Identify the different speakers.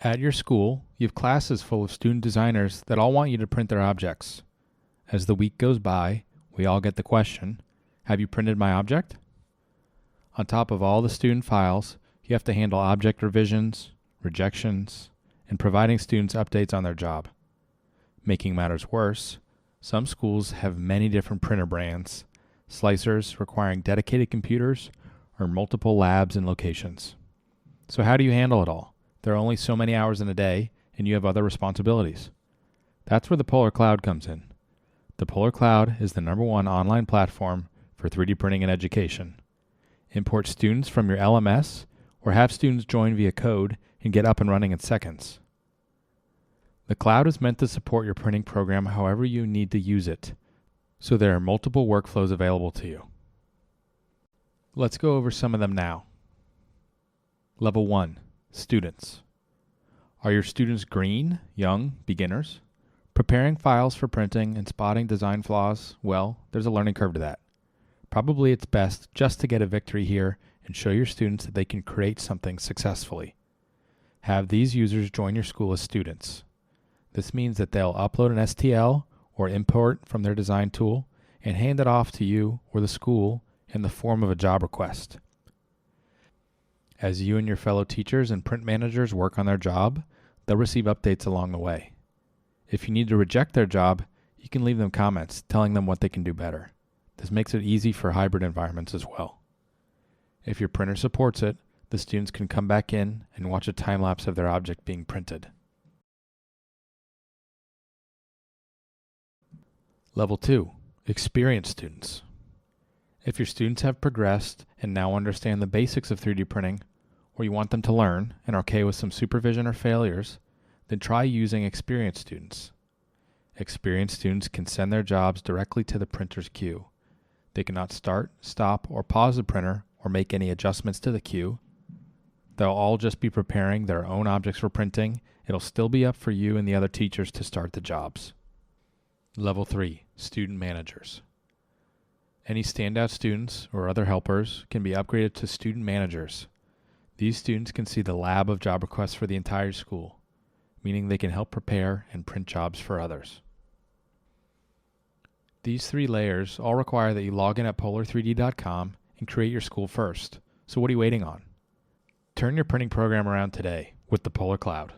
Speaker 1: At your school, you have classes full of student designers that all want you to print their objects. As the week goes by, we all get the question, have you printed my object? On top of all the student files, you have to handle object revisions, rejections, and providing students updates on their job. Making matters worse, some schools have many different printer brands, slicers requiring dedicated computers, or multiple labs and locations. So how do you handle it all? There are only so many hours in a day, and you have other responsibilities. That's where the Polar Cloud comes in. The Polar Cloud is the #1 online platform for 3D printing in education. Import students from your LMS or have students join via code and get up and running in seconds. The cloud is meant to support your printing program however you need to use it, so there are multiple workflows available to you. Let's go over some of them now. Level 1, students. Are your students green, young, beginners? Preparing files for printing and spotting design flaws, well, there's a learning curve to that. Probably it's best just to get a victory here and show your students that they can create something successfully. Have these users join your school as students. This means that they'll upload an STL or import from their design tool and hand it off to you or the school in the form of a job request. As you and your fellow teachers and print managers work on their job, they'll receive updates along the way. If you need to reject their job, you can leave them comments telling them what they can do better. This makes it easy for hybrid environments as well. If your printer supports it, the students can come back in and watch a time lapse of their object being printed. Level 2, experienced students. If your students have progressed and now understand the basics of 3D printing, or you want them to learn and are okay with some supervision or failures, then try using experienced students. Experienced students can send their jobs directly to the printer's queue. They cannot start, stop, or pause the printer or make any adjustments to the queue. They'll all just be preparing their own objects for printing. It'll still be up for you and the other teachers to start the jobs. Level 3, student managers. Any standout students or other helpers can be upgraded to student managers. These students can see the lab of job requests for the entire school, meaning they can help prepare and print jobs for others. These 3 layers all require that you log in at polar3d.com and create your school first. So what are you waiting on? Turn your printing program around today with the Polar Cloud.